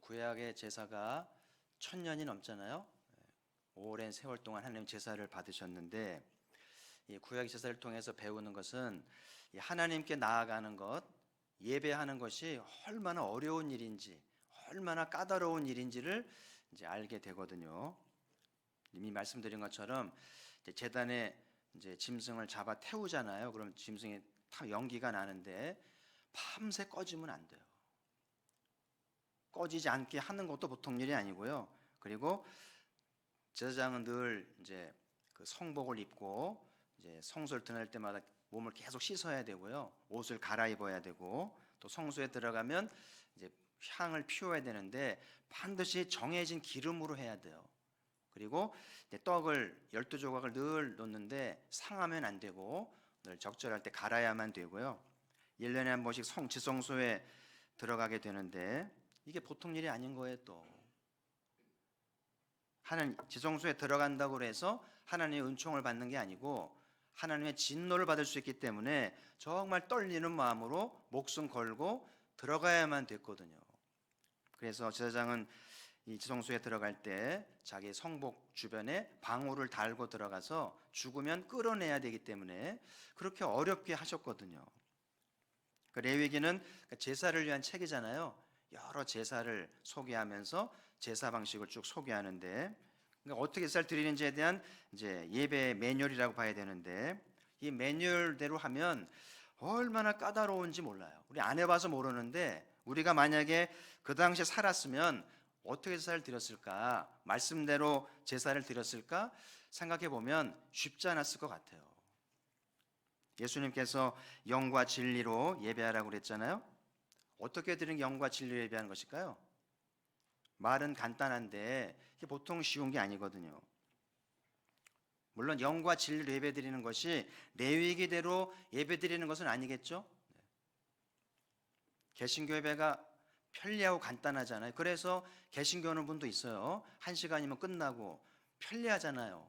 구약의 제사가 1000년이 넘잖아요. 오랜 세월 동안 하나님 제사를 받으셨는데, 이 구약 제사를 통해서 배우는 것은 이 하나님께 나아가는 것, 예배하는 것이 얼마나 어려운 일인지, 얼마나 까다로운 일인지를 이제 알게 되거든요. 이미 말씀드린 것처럼 이제 제단에 이제 짐승을 잡아 태우잖아요. 그럼 짐승이 다 연기가 나는데 밤새 꺼지면 안 돼요. 꺼지지 않게 하는 것도 보통 일이 아니고요. 그리고 제사장은 늘 이제 그 성복을 입고 이제 성소를 드날 때마다 몸을 계속 씻어야 되고요. 옷을 갈아입어야 되고, 또 성소에 들어가면 이제 향을 피워야 되는데 반드시 정해진 기름으로 해야 돼요. 그리고 이제 떡을 12조각을 늘 놓는데 상하면 안 되고 늘 적절할 때 갈아야만 되고요. 1년에 한 번씩 지성소에 들어가게 되는데 이게 보통 일이 아닌 거예요. 또 하나님 지성소에 들어간다고 해서 하나님의 은총을 받는 게 아니고 하나님의 진노를 받을 수 있기 때문에 정말 떨리는 마음으로 목숨 걸고 들어가야만 됐거든요. 그래서 제사장은 이 지성소에 들어갈 때 자기 성복 주변에 방울을 달고 들어가서 죽으면 끌어내야 되기 때문에 그렇게 어렵게 하셨거든요. 그 레위기는 제사를 위한 책이잖아요. 여러 제사를 소개하면서 제사 방식을 쭉 소개하는데, 그러니까 어떻게 제사를 드리는지에 대한 이제 예배 매뉴얼이라고 봐야 되는데, 이 매뉴얼대로 하면 얼마나 까다로운지 몰라요. 우리 안 해봐서 모르는데, 우리가 만약에 그 당시에 살았으면 어떻게 제사를 드렸을까, 말씀대로 제사를 드렸을까 생각해 보면 쉽지 않았을 것 같아요. 예수님께서 영과 진리로 예배하라고 그랬잖아요. 어떻게 드리는 영과 진리로 예배하는 것일까요? 말은 간단한데 이게 보통 쉬운 게 아니거든요. 물론 영과 진리로 예배드리는 것이 레위기대로 예배드리는 것은 아니겠죠. 개신교 예배가 편리하고 간단하잖아요. 그래서 개신교 오는 분도 있어요. 1시간이면 끝나고 편리하잖아요.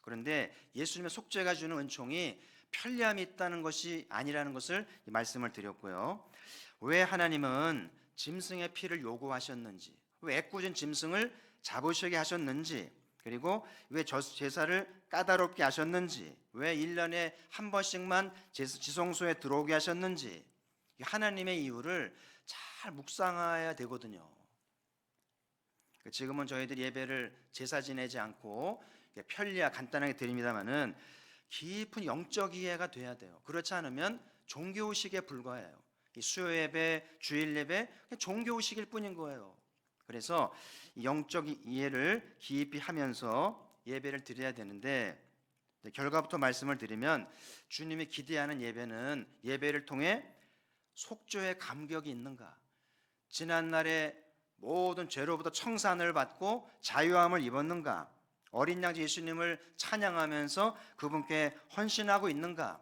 그런데 예수님의 속죄가 주는 은총이 편리함이 있다는 것이 아니라는 것을 말씀을 드렸고요. 왜 하나님은 짐승의 피를 요구하셨는지, 왜 애꿎은 짐승을 잡으시게 하셨는지, 그리고 왜 제사를 까다롭게 하셨는지, 왜 1년에 한 번씩만 지성소에 들어오게 하셨는지, 하나님의 이유를 잘 묵상해야 되거든요. 지금은 저희들이 예배를 제사 지내지 않고 편리하 간단하게 드립니다만은 깊은 영적 이해가 돼야 돼요. 그렇지 않으면 종교의식에 불과해요. 이 수요 예배, 주일 예배 종교의식일 뿐인 거예요. 그래서 영적 이해를 깊이 하면서 예배를 드려야 되는데, 결과부터 말씀을 드리면 주님이 기대하는 예배는 예배를 통해 속죄의 감격이 있는가, 지난날에 모든 죄로부터 청산을 받고 자유함을 입었는가, 어린 양 예수님을 찬양하면서 그분께 헌신하고 있는가,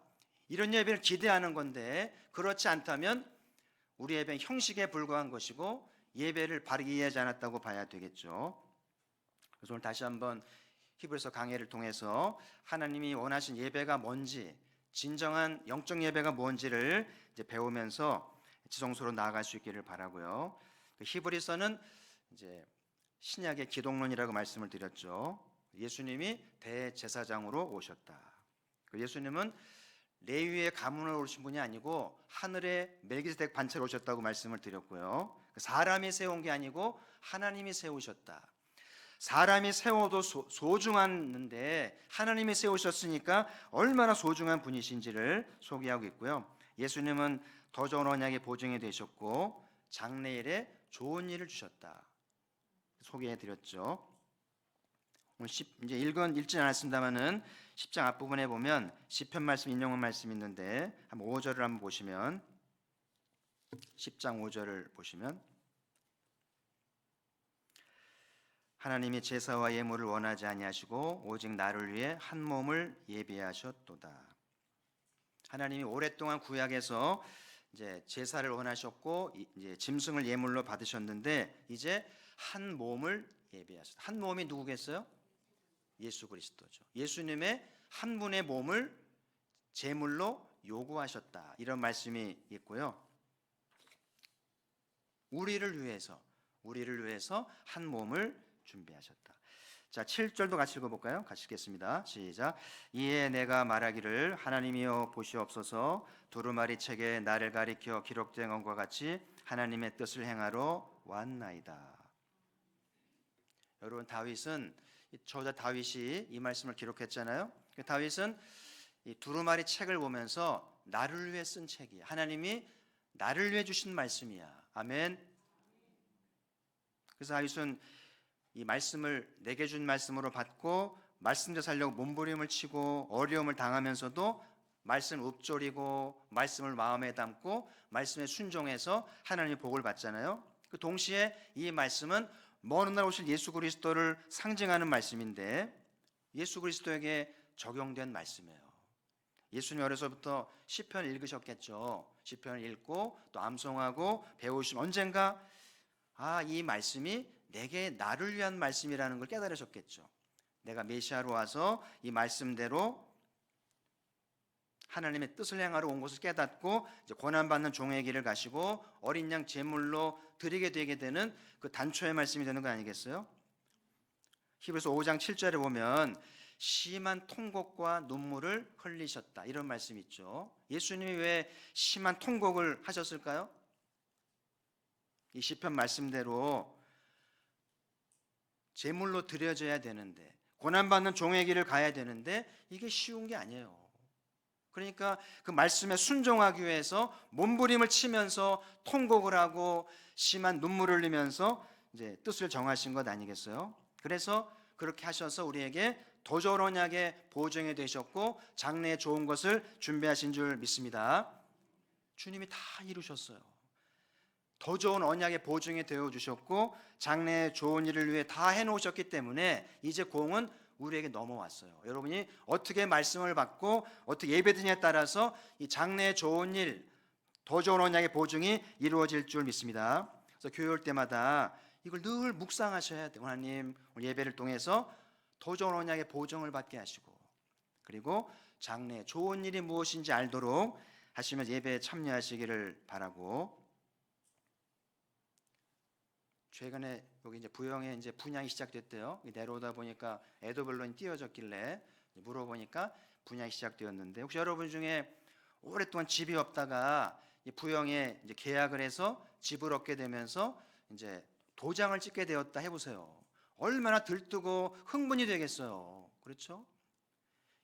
이런 예배를 기대하는 건데, 그렇지 않다면 우리 예배는 형식에 불과한 것이고 예배를 바르게 이해하지 않았다고 봐야 되겠죠. 그래서 오늘 다시 한번 히브리서 강해를 통해서 하나님이 원하신 예배가 뭔지, 진정한 영적 예배가 뭔지를 이제 배우면서 지성소로 나아갈 수 있기를 바라고요. 히브리서는 이제 신약의 기독론이라고 말씀을 드렸죠. 예수님이 대제사장으로 오셨다. 예수님은 레위의 가문으로 오신 분이 아니고 하늘의 멜기세덱 반차로 오셨다고 말씀을 드렸고요. 사람이 세운 게 아니고 하나님이 세우셨다. 사람이 세워도 소중한데 하나님이 세우셨으니까 얼마나 소중한 분이신지를 소개하고 있고요. 예수님은 더 좋은 언약의 보증이 되셨고 장래일에 좋은 일을 주셨다. 소개해 드렸죠. 오늘 이제 읽진 않았습니다만은 10장 앞부분에 보면 시편 말씀 인용한 말씀이 있는데 한번 5절을 한번 보시면, 10장 5절을 보시면, 하나님이 제사와 예물을 원하지 아니하시고 오직 나를 위해 한 몸을 예비하셨도다. 하나님이 오랫동안 구약에서 이제 제사를 원하셨고 이제 짐승을 예물로 받으셨는데 이제 한 몸을 예비하셨다. 한 몸이 누구겠어요? 예수 그리스도죠. 예수님의 한 분의 몸을 제물로 요구하셨다. 이런 말씀이 있고요. 우리를 위해서 우리를 위해서 한 몸을 준비하셨다. 자, 7절도 같이 읽어볼까요? 같이 읽겠습니다. 시작. 이에 내가 말하기를 하나님이여 보시옵소서, 두루마리 책에 나를 가리켜 기록된 것과 같이 하나님의 뜻을 행하러 왔나이다. 여러분, 다윗은 저자 다윗이 이 말씀을 기록했잖아요. 다윗은 이 두루마리 책을 보면서 나를 위해 쓴 책이야. 하나님이 나를 위해 주신 말씀이야. 아멘. 그래서 다윗은 이 말씀을 내게 준 말씀으로 받고 말씀대로 살려고 몸부림을 치고 어려움을 당하면서도 말씀 읊조리고 말씀을 마음에 담고 말씀에 순종해서 하나님의 복을 받잖아요. 그 동시에 이 말씀은 먼 훗날 오실 예수 그리스도를 상징하는 말씀인데 예수 그리스도에게 적용된 말씀이에요. 예수님 어려서부터 시편 읽으셨겠죠. 시편을 읽고 또 암송하고 배우시면 언젠가 이 말씀이 내게 나를 위한 말씀이라는 걸 깨달으셨겠죠. 내가 메시아로 와서 이 말씀대로 하나님의 뜻을 행하러 온 것을 깨닫고 이제 고난받는 종의 길을 가시고 어린 양 제물로 드리게 되게 되는 그 단초의 말씀이 되는 거 아니겠어요? 히브리서 5장 7절에 보면 심한 통곡과 눈물을 흘리셨다 이런 말씀이 있죠. 예수님이 왜 심한 통곡을 하셨을까요? 이 시편 말씀대로 제물로 드려져야 되는데 고난받는 종의 길을 가야 되는데 이게 쉬운 게 아니에요. 그러니까 그 말씀에 순종하기 위해서 몸부림을 치면서 통곡을 하고 심한 눈물을 흘리면서 이제 뜻을 정하신 것 아니겠어요? 그래서 그렇게 하셔서 우리에게 더 좋은 언약의 보증이 되셨고 장래에 좋은 것을 준비하신 줄 믿습니다. 주님이 다 이루셨어요. 더 좋은 언약의 보증이 되어주셨고 장래에 좋은 일을 위해 다 해놓으셨기 때문에 이제 공은 우리에게 넘어왔어요. 여러분이 어떻게 말씀을 받고 어떻게 예배드냐에 따라서 이 장래에 좋은 일, 더 좋은 언약의 보증이 이루어질 줄 믿습니다. 그래서 교회 올 때마다 이걸 늘 묵상하셔야 돼요. 하나님 오늘 예배를 통해서 더 좋은 언약의 보증을 받게 하시고 그리고 장래에 좋은 일이 무엇인지 알도록 하시면서 예배에 참여하시기를 바라고, 최근에 여기 이제 부영에 이제 분양이 시작됐대요. 내려오다 보니까 에도벨론이 띄어졌길래 물어보니까 분양이 시작되었는데 혹시 여러분 중에 오랫동안 집이 없다가 부영에 이제 계약을 해서 집을 얻게 되면서 이제 도장을 찍게 되었다 해보세요. 얼마나 들뜨고 흥분이 되겠어요. 그렇죠?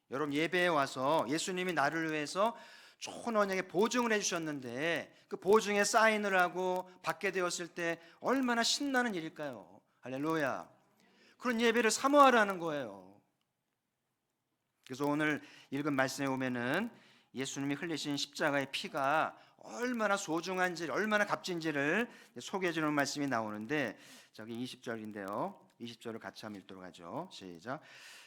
여러분 예배에 와서 예수님이 나를 위해서 좋은 언약의 보증을 해주셨는데 그 보증에 사인을 하고 받게 되었을 때 얼마나 신나는 일일까요? 할렐루야. 그런 예배를 사모하라는 거예요. 그래서 오늘 읽은 말씀에 보면은 예수님이 흘리신 십자가의 피가 얼마나 소중한지 얼마나 값진지를 소개해 주는 말씀이 나오는데 저기 20절인데요 20절을 같이 한번 읽도록 하죠. 시작.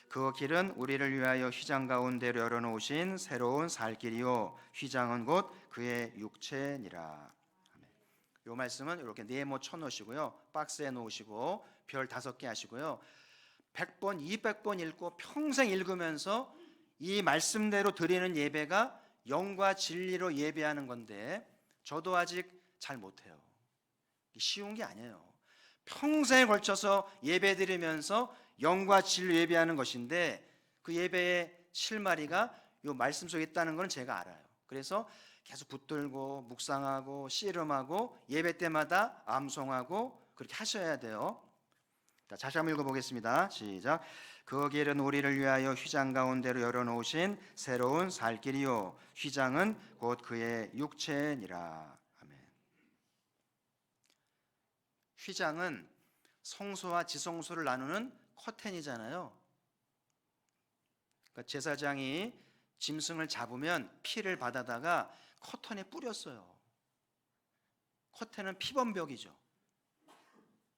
그 길은 우리를 위하여 휘장 가운데로 열어놓으신 새로운 살 길이요 휘장은 곧 그의 육체니라. 이 말씀은 이렇게 네모 쳐놓으시고요 박스에 놓으시고 별 5개 하시고요 100번 200번 읽고 평생 읽으면서 이 말씀대로 드리는 예배가 영과 진리로 예배하는 건데 저도 아직 잘 못해요. 쉬운 게 아니에요. 평생에 걸쳐서 예배 드리면서 영과 진리로 예배하는 것인데 그 예배의 실마리가 이 말씀 속에 있다는 건 제가 알아요. 그래서 계속 붙들고 묵상하고 씨름하고 예배 때마다 암송하고 그렇게 하셔야 돼요. 자, 다시 한번 읽어보겠습니다. 시작. 그 길은 우리를 위하여 휘장 가운데로 열어놓으신 새로운 살 길이요 휘장은 곧 그의 육체니라. 아멘. 휘장은 성소와 지성소를 나누는 커튼이잖아요. 그러니까 제사장이 짐승을 잡으면 피를 받아다가 커튼에 뿌렸어요. 커튼은 피범벽이죠.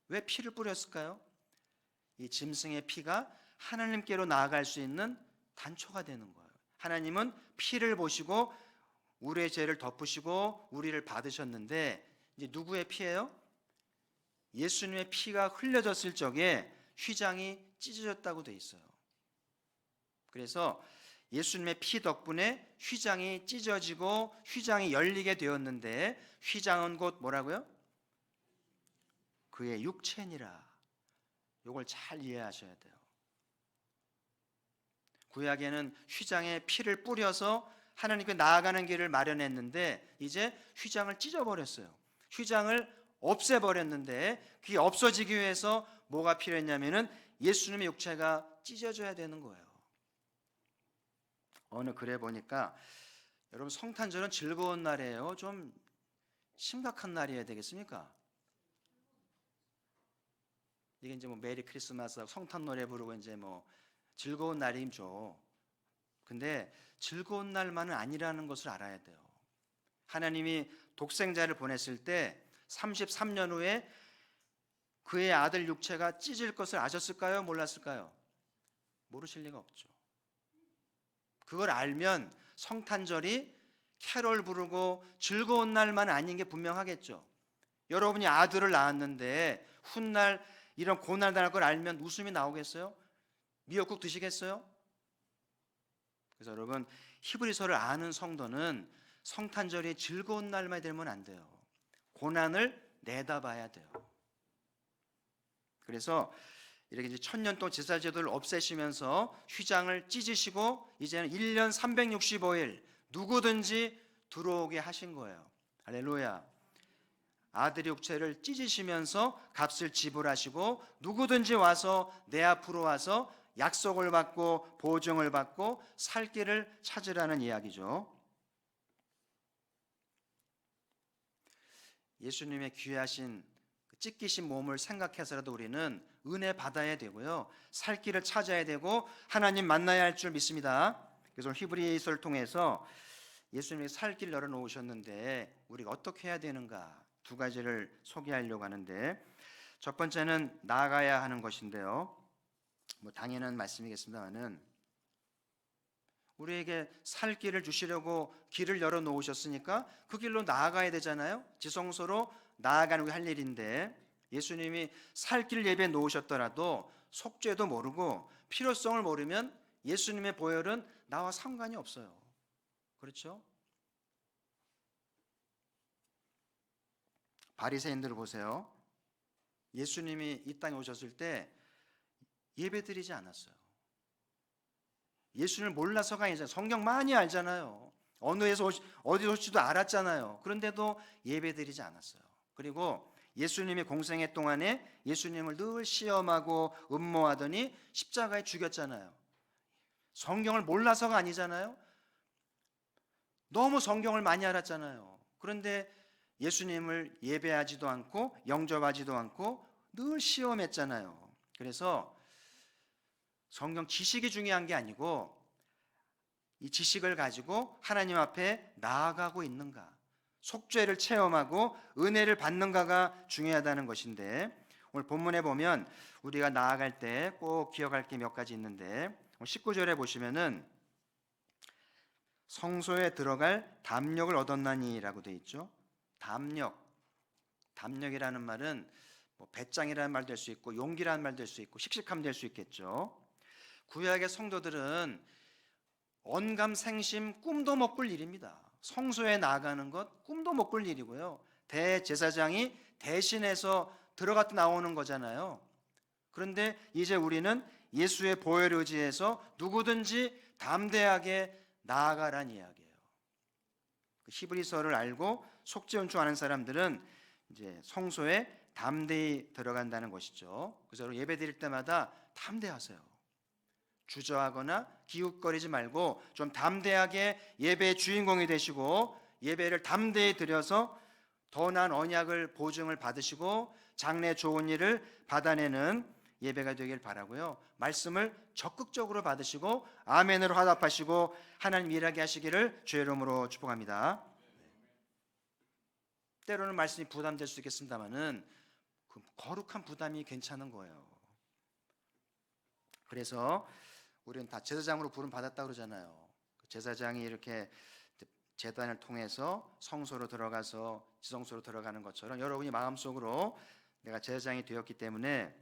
왜 피를 뿌렸을까요? 이 짐승의 피가 하나님께로 나아갈 수 있는 단초가 되는 거예요. 하나님은 피를 보시고 우리의 죄를 덮으시고 우리를 받으셨는데 이제 누구의 피예요? 예수님의 피가 흘려졌을 적에 휘장이 찢어졌다고 돼 있어요. 그래서 예수님의 피 덕분에 휘장이 찢어지고 휘장이 열리게 되었는데 휘장은 곧 뭐라고요? 그의 육체니라. 이걸 잘 이해하셔야 돼요. 구약에는 휘장에 피를 뿌려서 하나님께 나아가는 길을 마련했는데 이제 휘장을 찢어버렸어요. 휘장을 없애버렸는데 그게 없어지기 위해서 뭐가 필요했냐면은 예수님의 육체가 찢어져야 되는 거예요. 어느 글에 보니까 여러분 성탄절은 즐거운 날이에요? 좀 심각한 날이어야 되겠습니까? 이게 이제 뭐 메리 크리스마스 성탄 노래 부르고 이제 뭐 즐거운 날이죠. 근데 즐거운 날만은 아니라는 것을 알아야 돼요. 하나님이 독생자를 보냈을 때 33년 후에 그의 아들 육체가 찢을 것을 아셨을까요? 몰랐을까요? 모르실 리가 없죠. 그걸 알면 성탄절이 캐롤 부르고 즐거운 날만 아닌 게 분명하겠죠. 여러분이 아들을 낳았는데 훗날 이런 고난 당할 걸 알면 웃음이 나오겠어요? 미역국 드시겠어요? 그래서 여러분 히브리서를 아는 성도는 성탄절이 즐거운 날만 되면 안 돼요. 고난을 내다봐야 돼요. 그래서 이렇게 이제 1000년 동안 제사 제도를 없애시면서 휘장을 찢으시고 이제는 1년 365일 누구든지 들어오게 하신 거예요. 할렐루야. 아들의 육체를 찢으시면서 값을 지불하시고 누구든지 와서 내 앞으로 와서 약속을 받고 보증을 받고 살 길을 찾으라는 이야기죠. 예수님의 귀하신 찢기신 몸을 생각해서라도 우리는 은혜 받아야 되고요. 살 길을 찾아야 되고 하나님 만나야 할 줄 믿습니다. 그래서 히브리서를 통해서 예수님이 살 길 열어놓으셨는데 우리가 어떻게 해야 되는가 두 가지를 소개하려고 하는데 첫 번째는 나아가야 하는 것인데요. 뭐 당연한 말씀이겠습니다만은 우리에게 살 길을 주시려고 길을 열어놓으셨으니까 그 길로 나아가야 되잖아요. 지성소로 나아가는 게 할 일인데 예수님이 살 길 예배에 놓으셨더라도 속죄도 모르고 필요성을 모르면 예수님의 보혈은 나와 상관이 없어요. 그렇죠? 바리새인들을 보세요. 예수님이 이 땅에 오셨을 때 예배드리지 않았어요. 예수님을 몰라서가 아니잖아요. 성경 많이 알잖아요. 어디에서 오실지도 알았잖아요. 그런데도 예배드리지 않았어요. 그리고 예수님이 공생애 동안에 예수님을 늘 시험하고 음모하더니 십자가에 죽였잖아요. 성경을 몰라서가 아니잖아요. 너무 성경을 많이 알았잖아요. 그런데 예수님을 예배하지도 않고 영접하지도 않고 늘 시험했잖아요. 그래서 성경 지식이 중요한 게 아니고 이 지식을 가지고 하나님 앞에 나아가고 있는가, 속죄를 체험하고 은혜를 받는가가 중요하다는 것인데 오늘 본문에 보면 우리가 나아갈 때 꼭 기억할 게 몇 가지 있는데 19절에 보시면은 성소에 들어갈 담력을 얻었나니라고 되어 있죠. 담력이라는 말은 뭐 배짱이라는 말도 될 수 있고 용기라는 말도 될 수 있고 씩씩함 될 수 있겠죠. 구약의 성도들은 언감생심 꿈도 못 꿀 일입니다. 성소에 나아가는 것 꿈도 못 꿀 일이고요. 대제사장이 대신해서 들어갔다 나오는 거잖아요. 그런데 이제 우리는 예수의 보혈을 의지해서 누구든지 담대하게 나아가란 이야기예요. 히브리서를 알고 속죄 연충하는 사람들은 이제 성소에 담대히 들어간다는 것이죠. 그래서 예배 드릴 때마다 담대하세요. 주저하거나 기웃거리지 말고 좀 담대하게 예배의 주인공이 되시고 예배를 담대히 드려서 더 나은 언약을 보증을 받으시고 장래 좋은 일을 받아내는 예배가 되길 바라고요. 말씀을 적극적으로 받으시고 아멘으로 화답하시고 하나님 일하게 하시기를 주의 이름으로 축복합니다. 때로는 말씀이 부담될 수 있겠습니다만은 그 거룩한 부담이 괜찮은 거예요. 그래서 우리는 다 제사장으로 부름 받았다 그러잖아요. 제사장이 이렇게 제단을 통해서 성소로 들어가서 지성소로 들어가는 것처럼 여러분이 마음속으로 내가 제사장이 되었기 때문에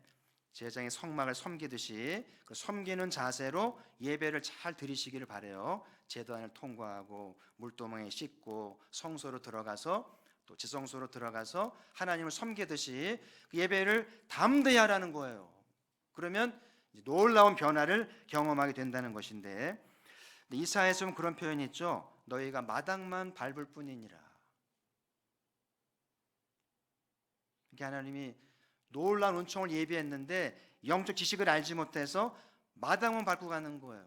제사장의 성막을 섬기듯이 그 섬기는 자세로 예배를 잘 드리시기를 바라요. 제단을 통과하고 물도망에 씻고 성소로 들어가서 또 지성소로 들어가서 하나님을 섬기듯이 그 예배를 담대히 하라는 거예요. 그러면 놀라운 변화를 경험하게 된다는 것인데, 이사야에서는 그런 표현이 있죠. 너희가 마당만 밟을 뿐이니라. 이렇게 하나님이 놀라운 은총을 예비했는데 영적 지식을 알지 못해서 마당만 밟고 가는 거예요.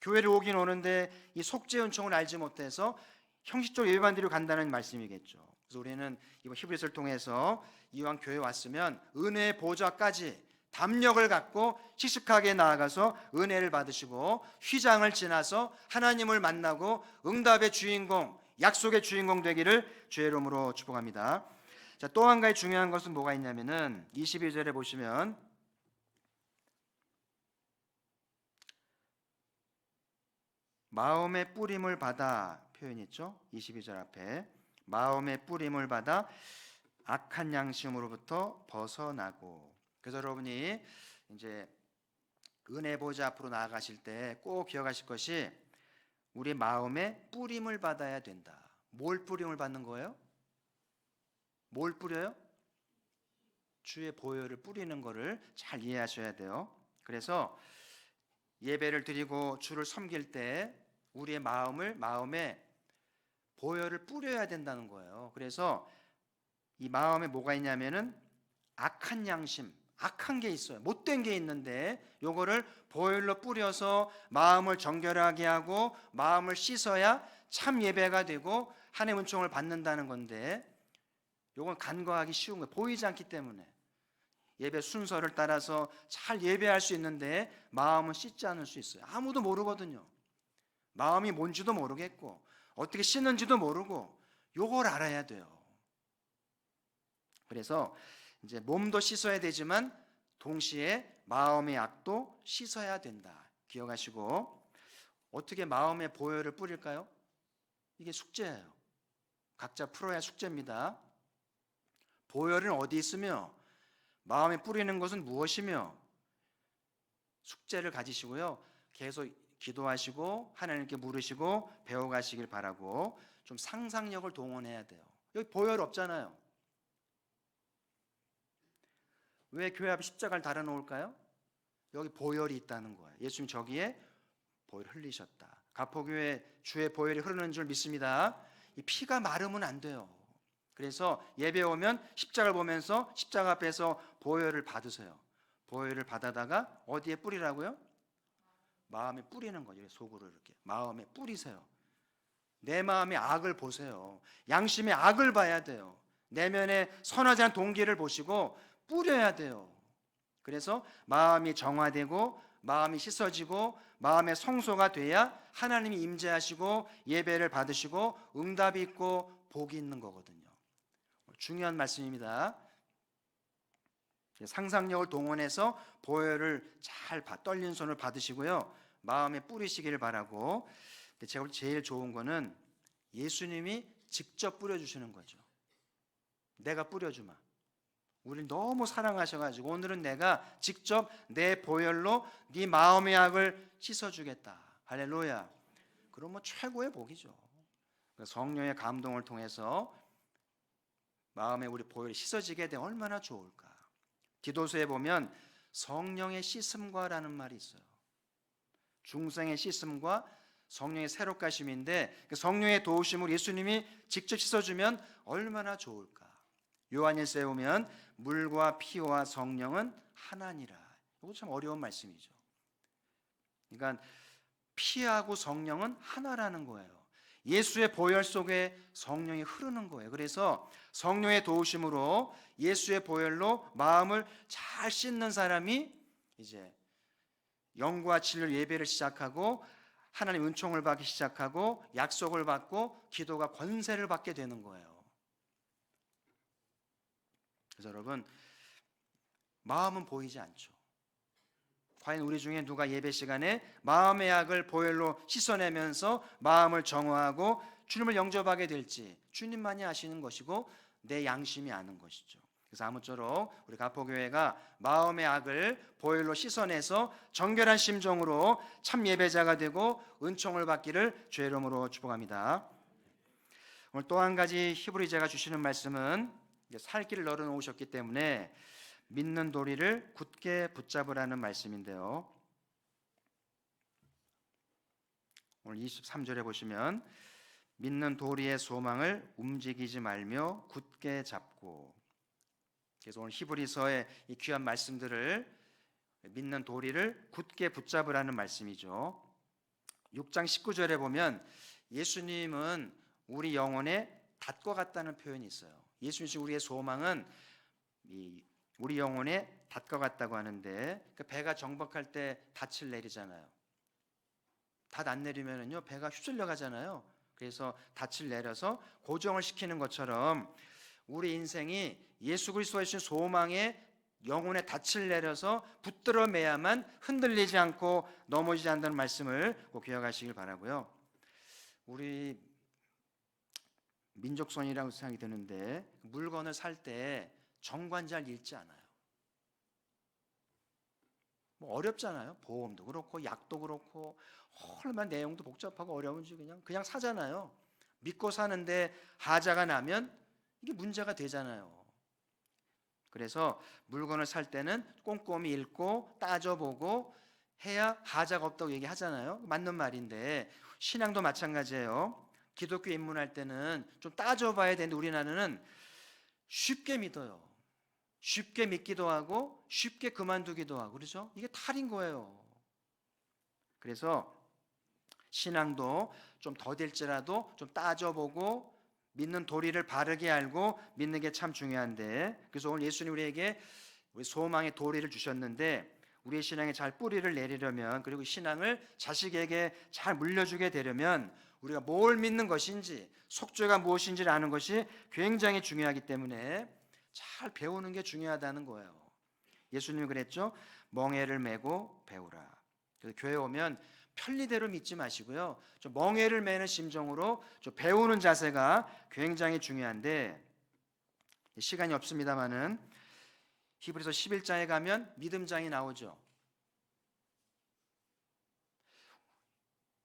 교회를 오긴 오는데 이 속죄 은총을 알지 못해서 형식적으로 예배만 드리고 간다는 말씀이겠죠. 그래서 우리는 이번 히브리서를 통해서 이왕 교회 왔으면 은혜의 보좌까지 담력을 갖고 시식하게 나아가서 은혜를 받으시고 휘장을 지나서 하나님을 만나고 응답의 주인공, 약속의 주인공 되기를 주의 이름으로 축복합니다. 자, 또 한 가지 중요한 것은 뭐가 있냐면은 22절에 보시면 마음의 뿌림을 받아 표현이 있죠. 22절 앞에 마음의 뿌림을 받아 악한 양심으로부터 벗어나고. 그래서 여러분이 이제 은혜 보좌 앞으로 나아가실 때 꼭 기억하실 것이 우리 마음에 뿌림을 받아야 된다. 뭘 뿌림을 받는 거예요? 뭘 뿌려요? 주의 보혈을 뿌리는 것을 잘 이해하셔야 돼요. 그래서 예배를 드리고 주를 섬길 때 우리의 마음에 보혈을 뿌려야 된다는 거예요. 그래서 이 마음에 뭐가 있냐면은 악한 양심, 악한 게 있어요. 못된 게 있는데 요거를 보혈로 뿌려서 마음을 정결하게 하고 마음을 씻어야 참 예배가 되고 하나님의 은총을 받는다는 건데, 요건 간과하기 쉬운 거예요. 보이지 않기 때문에. 예배 순서를 따라서 잘 예배할 수 있는데 마음은 씻지 않을 수 있어요. 아무도 모르거든요. 마음이 뭔지도 모르겠고 어떻게 씻는지도 모르고 요걸 알아야 돼요. 그래서 이제 몸도 씻어야 되지만 동시에 마음의 악도 씻어야 된다. 기억하시고, 어떻게 마음의 보혈을 뿌릴까요? 이게 숙제예요. 각자 풀어야 숙제입니다. 보혈은 어디 있으며 마음에 뿌리는 것은 무엇이며, 숙제를 가지시고요. 계속 기도하시고 하나님께 물으시고 배워가시길 바라고, 좀 상상력을 동원해야 돼요. 여기 보혈 없잖아요. 왜 교회 앞에 십자가를 달아놓을까요? 여기 보혈이 있다는 거예요. 예수님 저기에 보혈 흘리셨다. 가포교회 주의 보혈이 흐르는 줄 믿습니다. 이 피가 마르면 안 돼요. 그래서 예배 오면 십자가를 보면서 십자가 앞에서 보혈을 받으세요. 보혈을 받아다가 어디에 뿌리라고요? 마음에 뿌리는 거예요. 속으로 이렇게 마음에 뿌리세요. 내 마음의 악을 보세요. 양심의 악을 봐야 돼요. 내면의 선하지 않은 동기를 보시고 뿌려야 돼요. 그래서 마음이 정화되고 마음이 씻어지고 마음의 성소가 돼야 하나님이 임재하시고 예배를 받으시고 응답이 있고 복이 있는 거거든요. 중요한 말씀입니다. 상상력을 동원해서 보혈을 잘 떨린 손을 받으시고요. 마음에 뿌리시기를 바라고. 제가 볼 때 제일 좋은 거는 예수님이 직접 뿌려주시는 거죠. 내가 뿌려주마. 우리를 너무 사랑하셔가지고 오늘은 내가 직접 내 보혈로 네 마음의 악을 씻어주겠다. 할렐루야. 그러면 최고의 복이죠. 성령의 감동을 통해서 마음에 우리 보혈이 씻어지게 되면 얼마나 좋을까. 디도서에 보면 성령의 씻음과라는 말이 있어요. 중생의 씻음과 성령의 새롭게 하심인데, 성령의 도우심을 예수님이 직접 씻어주면 얼마나 좋을까. 요한일서에 보면 물과 피와 성령은 하나니라. 이거 참 어려운 말씀이죠. 그러니까 피하고 성령은 하나라는 거예요. 예수의 보혈 속에 성령이 흐르는 거예요. 그래서 성령의 도우심으로 예수의 보혈로 마음을 잘 씻는 사람이 이제 영과 진리로 예배를 시작하고 하나님 은총을 받기 시작하고 약속을 받고 기도가 권세를 받게 되는 거예요. 그래서 여러분, 마음은 보이지 않죠. 과연 우리 중에 누가 예배 시간에 마음의 악을 보혈로 씻어내면서 마음을 정화하고 주님을 영접하게 될지 주님만이 아시는 것이고 내 양심이 아는 것이죠. 그래서 아무쪼록 우리 가포교회가 마음의 악을 보혈로 씻어내서 정결한 심정으로 참 예배자가 되고 은총을 받기를 주의 이름으로 축복합니다. 오늘 또 한 가지 히브리서가 주시는 말씀은 살 길을 널어 놓으셨기 때문에 믿는 도리를 굳게 붙잡으라는 말씀인데요. 오늘 23절에 보시면 믿는 도리의 소망을 움직이지 말며 굳게 잡고, 그래서 오늘 히브리서의 이 귀한 말씀들을 믿는 도리를 굳게 붙잡으라는 말씀이죠. 6장 19절에 보면 예수님은 우리 영혼의 닷과 같다는 표현이 있어요. 예수님 우리의 소망은 우리 영혼의 닷과 같다고 하는데, 배가 정박할 때 닻을 내리잖아요. 닷 안 내리면은요 배가 휩쓸려 가잖아요. 그래서 닻을 내려서 고정을 시키는 것처럼 우리 인생이 예수 그리스도의 주신 소망에 영혼의 닻을 내려서 붙들어 매야만 흔들리지 않고 넘어지지 않는다는 말씀을 꼭 기억하시길 바라고요. 우리 민족성이라고 생각이 드는데, 물건을 살 때 정관 잘 읽지 않아요. 뭐 어렵잖아요. 보험도 그렇고 약도 그렇고 얼마나 내용도 복잡하고 어려운지 그냥 사잖아요. 믿고 사는데 하자가 나면 이게 문제가 되잖아요. 그래서 물건을 살 때는 꼼꼼히 읽고 따져보고 해야 하자가 없다고 얘기하잖아요. 맞는 말인데 신앙도 마찬가지예요. 기독교 입문할 때는 좀 따져봐야 되는데 우리나라는 쉽게 믿어요. 쉽게 믿기도 하고 쉽게 그만두기도 하고, 그렇죠? 이게 탈인 거예요. 그래서 신앙도 좀 더딜지라도 좀 따져보고 믿는 도리를 바르게 알고 믿는 게 참 중요한데, 그래서 오늘 예수님 우리에게 우리 소망의 도리를 주셨는데, 우리의 신앙에 잘 뿌리를 내리려면, 그리고 신앙을 자식에게 잘 물려주게 되려면 우리가 뭘 믿는 것인지, 속죄가 무엇인지를 아는 것이 굉장히 중요하기 때문에 잘 배우는 게 중요하다는 거예요. 예수님이 그랬죠. 멍에를 메고 배우라. 그래서 교회 오면 편리대로 믿지 마시고요, 좀 멍에를 메는 심정으로 좀 배우는 자세가 굉장히 중요한데, 시간이 없습니다마는 히브리서 11장에 가면 믿음장이 나오죠.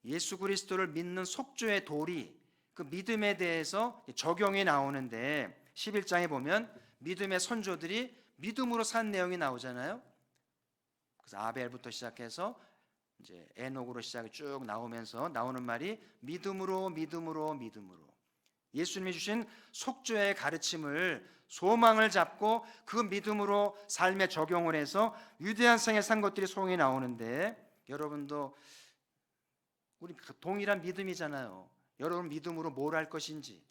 예수 그리스도를 믿는 속죄의 도리, 그 믿음에 대해서 적용이 나오는데, 11장에 보면 믿음의 선조들이 믿음으로 산 내용이 나오잖아요. 그래서 아벨부터 시작해서 이제 에녹으로 시작이 쭉 나오면서 나오는 말이 믿음으로 믿음으로 믿음으로, 예수님이 주신 속죄의 가르침을 소망을 잡고 그 믿음으로 삶에 적용을 해서 위대한 생에 산 것들이 소용이 나오는데, 여러분도 우리 동일한 믿음이잖아요. 여러분 믿음으로 뭘 할 것인지,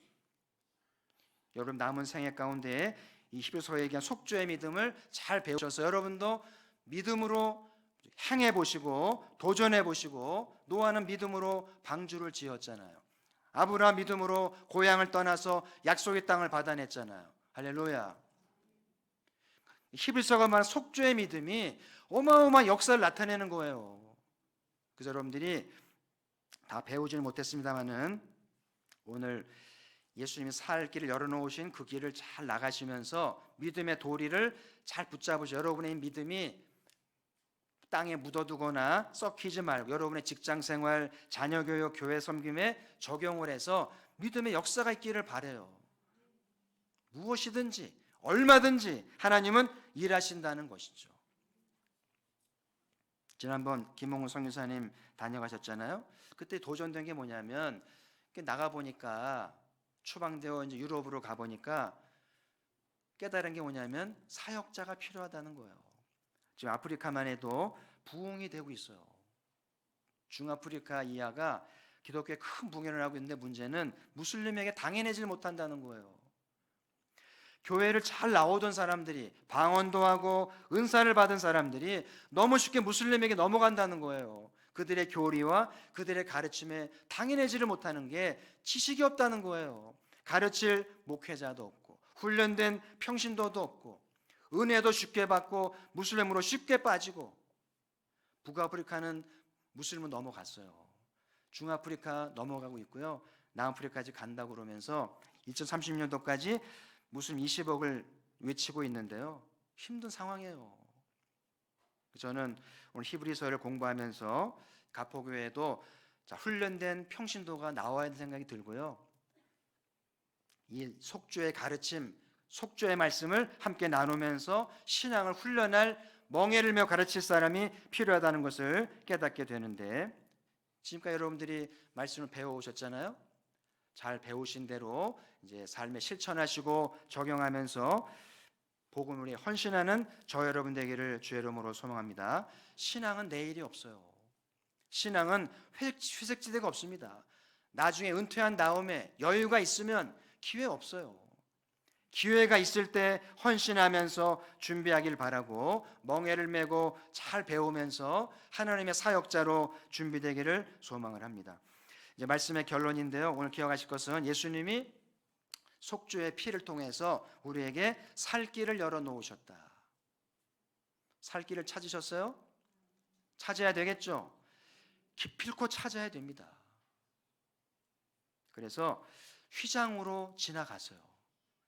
여러분 남은 생애 가운데 이 히브리서에 얘기한 속죄의 믿음을 잘 배우셔서 여러분도 믿음으로 행해 보시고 도전해 보시고, 노아는 믿음으로 방주를 지었잖아요. 아브라함 믿음으로 고향을 떠나서 약속의 땅을 받아냈잖아요. 할렐루야. 히브리서가 말하는 속죄의 믿음이 어마어마한 역사를 나타내는 거예요. 그래서 여러분들이 다 배우지는 못했습니다만은 오늘 예수님이 살 길을 열어놓으신 그 길을 잘 나가시면서 믿음의 도리를 잘 붙잡으셔. 여러분의 믿음이 땅에 묻어두거나 썩히지 말고 여러분의 직장생활, 자녀교육, 교회 섬김에 적용을 해서 믿음의 역사가 있기를 바라요. 무엇이든지 얼마든지 하나님은 일하신다는 것이죠. 지난번 김홍우 선교사님 다녀가셨잖아요. 그때 도전된 게 뭐냐면, 나가보니까 추방되어 이제 유럽으로 가보니까 깨달은 게 뭐냐면 사역자가 필요하다는 거예요. 지금 아프리카만 해도 부흥이 되고 있어요. 중아프리카 이하가 기독교에 큰 부흥을 하고 있는데, 문제는 무슬림에게 당연해질 못한다는 거예요. 교회를 잘 나오던 사람들이, 방언도 하고 은사를 받은 사람들이 너무 쉽게 무슬림에게 넘어간다는 거예요. 그들의 교리와 그들의 가르침에 당연해지를 못하는 게 지식이 없다는 거예요. 가르칠 목회자도 없고 훈련된 평신도도 없고 은혜도 쉽게 받고 무슬림으로 쉽게 빠지고, 북아프리카는 무슬림으로 넘어갔어요. 중아프리카 넘어가고 있고요, 남아프리카까지 간다고 그러면서 2030년도까지 무슬림 20억을 외치고 있는데요. 힘든 상황이에요. 저는 오늘 히브리서를 공부하면서 가포교회도 훈련된 평신도가 나와야 하는 생각이 들고요, 이 속죄의 가르침, 속죄의 말씀을 함께 나누면서 신앙을 훈련할 멍에를 메고 가르칠 사람이 필요하다는 것을 깨닫게 되는데, 지금까지 여러분들이 말씀을 배워오셨잖아요. 잘 배우신 대로 이제 삶에 실천하시고 적용하면서 복음을 위해 헌신하는 저 여러분 되기를 주의 이름으로 소망합니다. 신앙은 내일이 없어요. 신앙은 회색지대가 없습니다. 나중에 은퇴한 다음에 여유가 있으면 기회 없어요. 기회가 있을 때 헌신하면서 준비하길 바라고, 멍에를 메고 잘 배우면서 하나님의 사역자로 준비되기를 소망을 합니다. 이제 말씀의 결론인데요. 오늘 기억하실 것은 예수님이 속죄의 피를 통해서 우리에게 살 길을 열어놓으셨다. 살 길을 찾으셨어요? 찾아야 되겠죠? 기필코 찾아야 됩니다. 그래서 휘장으로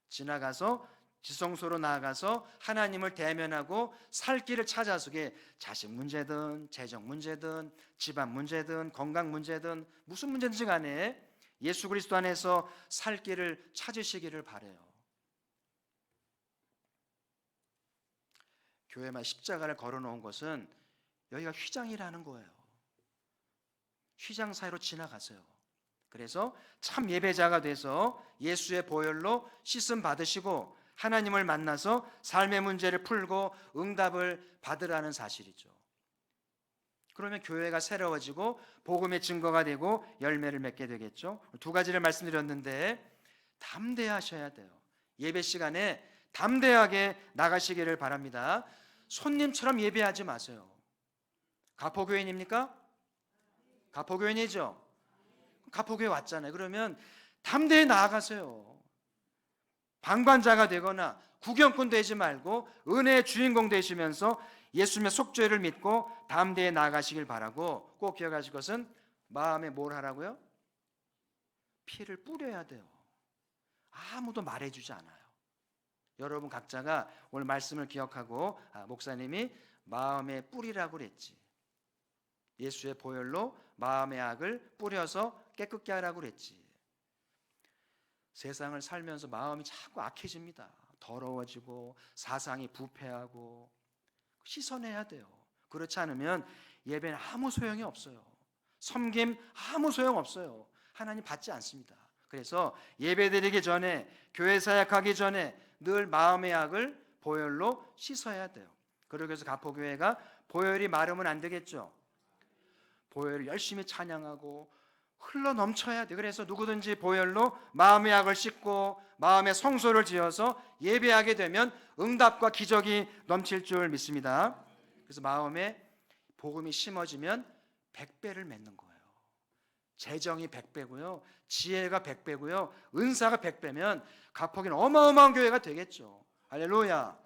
지나가서 지성소로 나아가서 하나님을 대면하고 살 길을 찾아서, 그게 자식 문제든 재정 문제든 집안 문제든 건강 문제든 무슨 문제든지 간에 예수 그리스도 안에서 살 길을 찾으시기를 바라요. 교회만 십자가를 걸어놓은 것은 여기가 휘장이라는 거예요. 휘장 사이로 지나가세요. 그래서 참 예배자가 돼서 예수의 보혈로 씻음 받으시고 하나님을 만나서 삶의 문제를 풀고 응답을 받으라는 사실이죠. 그러면 교회가 새로워지고 복음의 증거가 되고 열매를 맺게 되겠죠. 두 가지를 말씀드렸는데 담대하셔야 돼요. 예배 시간에 담대하게 나가시기를 바랍니다. 손님처럼 예배하지 마세요. 가포교인입니까? 가포교인이죠. 가포교회 왔잖아요. 그러면 담대히 나아가세요. 방관자가 되거나 구경꾼 되지 말고 은혜의 주인공 되시면서 예수님의 속죄를 믿고 담대히 나아가시길 바라고, 꼭 기억하실 것은 마음에 뭘 하라고요? 피를 뿌려야 돼요. 아무도 말해주지 않아요. 여러분 각자가 오늘 말씀을 기억하고, 목사님이 마음에 뿌리라고 그랬지, 예수의 보혈로 마음의 악을 뿌려서 깨끗게 하라고 그랬지. 세상을 살면서 마음이 자꾸 악해집니다. 더러워지고 사상이 부패하고 씻어내야 돼요. 그렇지 않으면 예배는 아무 소용이 없어요. 섬김 아무 소용 없어요. 하나님 받지 않습니다. 그래서 예배 드리기 전에, 교회 사역하기 전에 늘 마음의 악을 보혈로 씻어야 돼요. 그러기 위해서 가포교회가 보혈이 마르면 안 되겠죠. 보혈을 열심히 찬양하고 흘러 넘쳐야 돼. 그래서 누구든지 보혈로 마음의 악을 씻고 마음의 성소를 지어서 예배하게 되면 응답과 기적이 넘칠 줄 믿습니다. 그래서 마음에 복음이 심어지면 100배를 맺는 거예요. 재정이 100배고요, 지혜가 100배고요, 은사가 100배면 가포기는 어마어마한 교회가 되겠죠. 할렐루야.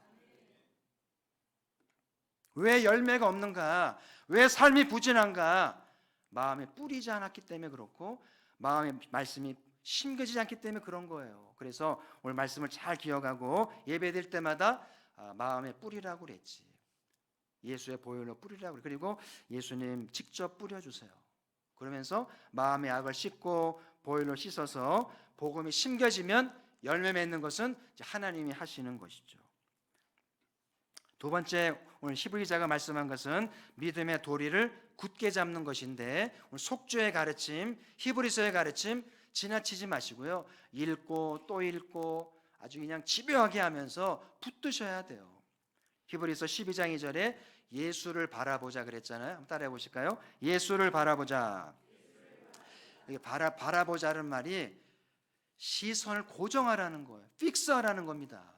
왜 열매가 없는가? 왜 삶이 부진한가? 마음에 뿌리지 않았기 때문에 그렇고, 마음의 말씀이 심겨지지 않기 때문에 그런 거예요. 그래서 오늘 말씀을 잘 기억하고 예배될 때마다 마음에 뿌리라고 그랬지. 예수의 보혈로 뿌리라고 그래. 그리고 예수님 직접 뿌려주세요. 그러면서 마음의 악을 씻고 보혈로 씻어서 복음이 심겨지면 열매 맺는 것은 하나님이 하시는 것이죠. 두 번째, 오늘 히브리자가 말씀한 것은 믿음의 도리를 굳게 잡는 것인데, 오늘 속죄의 가르침, 히브리서의 가르침 지나치지 마시고요, 읽고 또 읽고 아주 그냥 집요하게 하면서 붙드셔야 돼요. 히브리서 12장 2절에 예수를 바라보자 그랬잖아요. 한번 따라해 보실까요? 예수를 바라보자. 이게 바라보자는 말이 시선을 고정하라는 거예요. 픽스하라는 겁니다.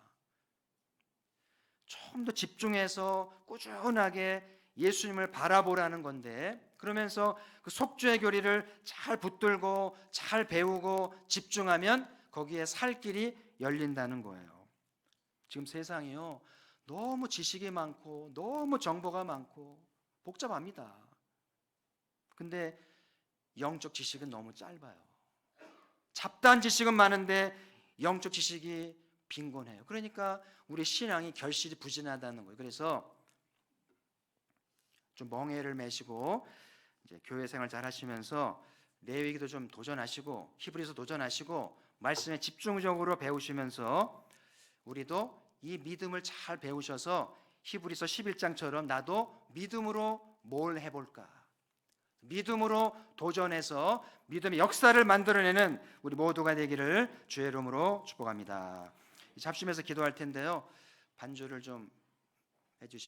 좀 더 집중해서 꾸준하게 예수님을 바라보라는 건데, 그러면서 그 속죄의 교리를 잘 붙들고 잘 배우고 집중하면 거기에 살 길이 열린다는 거예요. 지금 세상이요, 너무 지식이 많고 너무 정보가 많고 복잡합니다. 근데 영적 지식은 너무 짧아요. 잡다한 지식은 많은데 영적 지식이 빈곤해요. 그러니까 우리 신앙이 결실이 부진하다는 거예요. 그래서 좀 멍에를 메시고 이제 교회 생활 잘 하시면서 레위기도 좀 도전하시고 히브리서 도전하시고 말씀에 집중적으로 배우시면서 우리도 이 믿음을 잘 배우셔서 히브리서 11장처럼 나도 믿음으로 뭘 해볼까? 믿음으로 도전해서 믿음의 역사를 만들어내는 우리 모두가 되기를 주의 이름으로 축복합니다. 잡심에서 기도할 텐데요. 반주를 좀 해주시.